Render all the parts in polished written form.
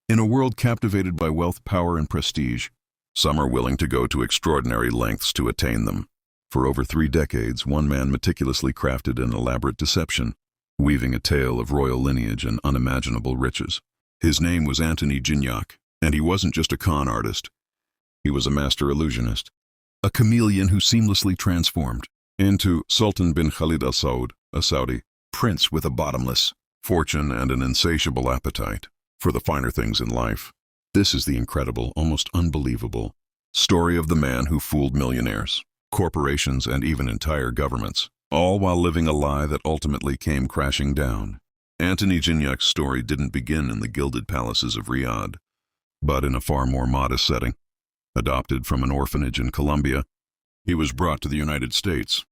In a world captivated by wealth, power, and prestige, some are willing to go to extraordinary lengths to attain them. For over 3 decades, one man meticulously crafted an elaborate deception, weaving a tale of royal lineage and unimaginable riches. His name was Antony Gignac, and he wasn't just a con artist. He was a master illusionist, a chameleon who seamlessly transformed into Sultan bin Khalid Al Saud, a Saudi prince with a bottomless fortune and an insatiable appetite for the finer things in life. This is the incredible, almost unbelievable story of the man who fooled millionaires, corporations, and even entire governments, all while living a lie that ultimately came crashing down. Antony Gignac's story didn't begin in the gilded palaces of Riyadh, but in a far more modest setting. Adopted from an orphanage in Colombia, he was brought to the United States.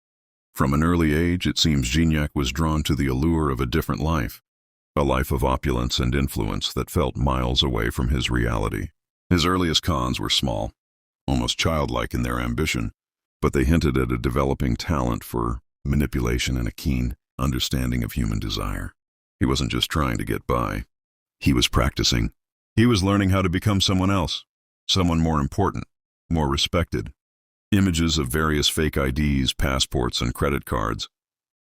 From an early age, it seems Gignac was drawn to the allure of a different life, a life of opulence and influence that felt miles away from his reality. His earliest cons were small, almost childlike in their ambition, but they hinted at a developing talent for manipulation and a keen understanding of human desire. He wasn't just trying to get by. He was practicing. He was learning how to become someone else, someone more important, more respected. Images of various fake IDs, passports, and credit cards.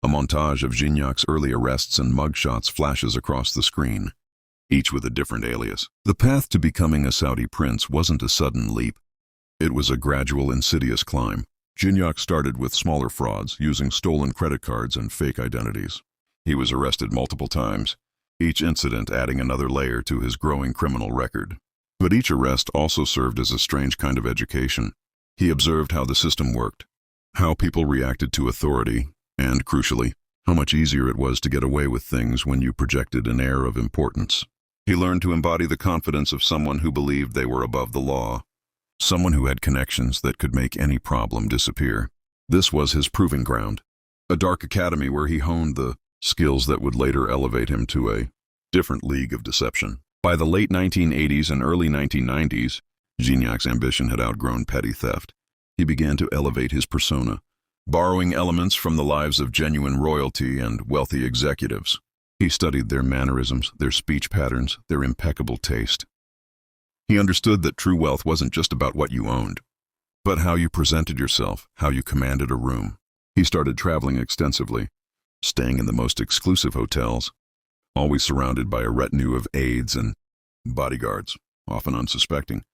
A montage of Gignac's early arrests and mugshots flashes across the screen, each with a different alias. The path to becoming a Saudi prince wasn't a sudden leap. It was a gradual, insidious climb. Gignac started with smaller frauds, using stolen credit cards and fake identities. He was arrested multiple times, each incident adding another layer to his growing criminal record. But each arrest also served as a strange kind of education. He observed how the system worked, how people reacted to authority, and, crucially, how much easier it was to get away with things when you projected an air of importance. He learned to embody the confidence of someone who believed they were above the law, someone who had connections that could make any problem disappear. This was his proving ground, a dark academy where he honed the skills that would later elevate him to a different league of deception. By the late 1980s and early 1990s, Gignac's ambition had outgrown petty theft. He began to elevate his persona, borrowing elements from the lives of genuine royalty and wealthy executives. He studied their mannerisms, their speech patterns, their impeccable taste. He understood that true wealth wasn't just about what you owned, but how you presented yourself, how you commanded a room. He started traveling extensively, staying in the most exclusive hotels, always surrounded by a retinue of aides and bodyguards, often unsuspecting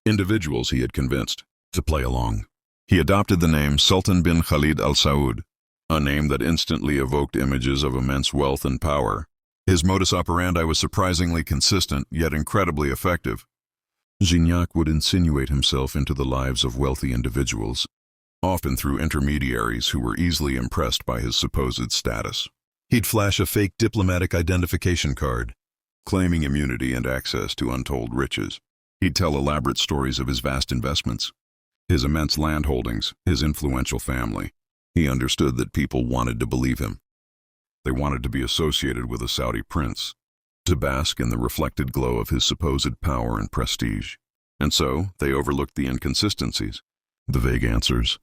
individuals he had convinced to play along. He adopted the name Sultan bin Khalid Al Saud, a name that instantly evoked images of immense wealth and power. His modus operandi was surprisingly consistent, yet incredibly effective. Gignac would insinuate himself into the lives of wealthy individuals, often through intermediaries who were easily impressed by his supposed status. He'd flash a fake diplomatic identification card, claiming immunity and access to untold riches. He'd tell elaborate stories of his vast investments, his immense land holdings, his influential family. He understood that people wanted to believe him. They wanted to be associated with a Saudi prince, to bask in the reflected glow of his supposed power and prestige. And so, they overlooked the inconsistencies, the vague answers,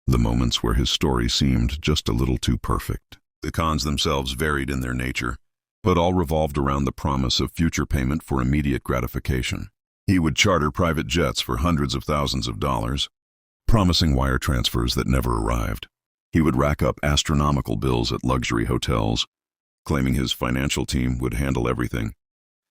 the moments where his story seemed just a little too perfect. The cons themselves varied in their nature, but all revolved around the promise of future payment for immediate gratification. He would charter private jets for hundreds of thousands of dollars, promising wire transfers that never arrived. He would rack up astronomical bills at luxury hotels, claiming his financial team would handle everything.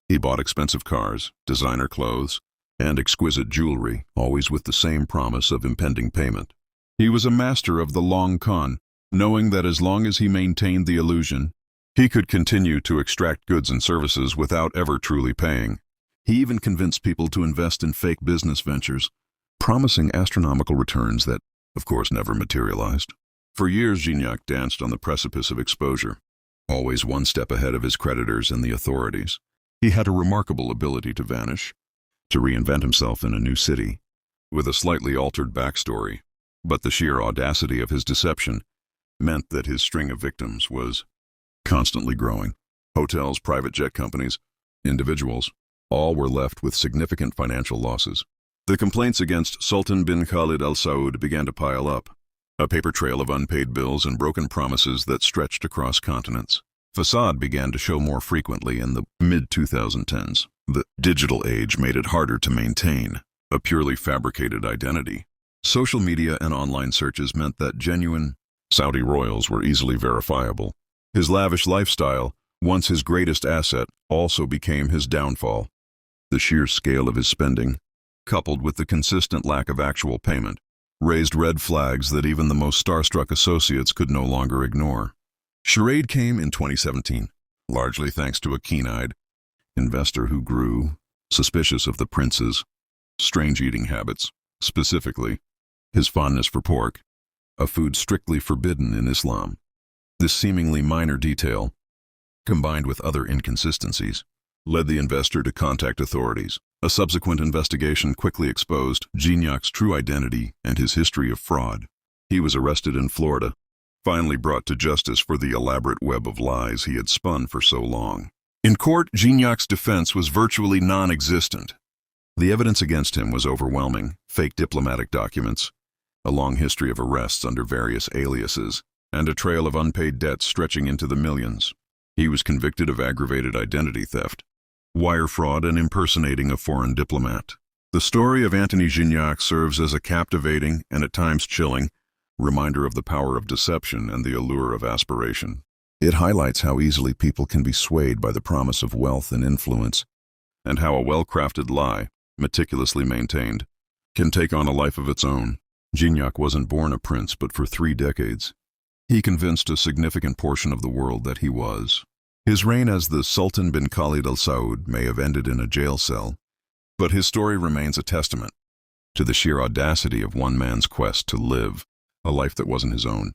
He bought expensive cars, designer clothes, and exquisite jewelry, always with the same promise of impending payment. He was a master of the long con, knowing that as long as he maintained the illusion, he could continue to extract goods and services without ever truly paying. He even convinced people to invest in fake business ventures, promising astronomical returns that, of course, never materialized. For years, Gignac danced on the precipice of exposure, always one step ahead of his creditors and the authorities. He had a remarkable ability to vanish, to reinvent himself in a new city, with a slightly altered backstory. But the sheer audacity of his deception meant that his string of victims was constantly growing. Hotels, private jet companies, individuals, all were left with significant financial losses. The complaints against Sultan bin Khalid Al Saud began to pile up, a paper trail of unpaid bills and broken promises that stretched across continents. Facade began to show more frequently in the mid-2010s. The digital age made it harder to maintain a purely fabricated identity. Social media and online searches meant that genuine Saudi royals were easily verifiable. His lavish lifestyle, once his greatest asset, also became his downfall. The sheer scale of his spending, coupled with the consistent lack of actual payment, raised red flags that even the most starstruck associates could no longer ignore. Charade came in 2017, largely thanks to a keen-eyed investor who grew suspicious of the prince's strange eating habits, specifically his fondness for pork, a food strictly forbidden in Islam. This seemingly minor detail, combined with other inconsistencies, led the investor to contact authorities. A subsequent investigation quickly exposed Gignac's true identity and his history of fraud. He was arrested in Florida, finally brought to justice for the elaborate web of lies he had spun for so long. In court, Gignac's defense was virtually non-existent. The evidence against him was overwhelming: fake diplomatic documents, a long history of arrests under various aliases, and a trail of unpaid debts stretching into the millions. He was convicted of aggravated identity theft, wire fraud, and impersonating a foreign diplomat. The story of Antony Gignac serves as a captivating and at times chilling reminder of the power of deception and the allure of aspiration. It highlights how easily people can be swayed by the promise of wealth and influence, and how a well-crafted lie, meticulously maintained, can take on a life of its own. Gignac wasn't born a prince, but for 3 decades, he convinced a significant portion of the world that he was. His reign as the Sultan bin Khalid al Saud may have ended in a jail cell, but his story remains a testament to the sheer audacity of one man's quest to live a life that wasn't his own.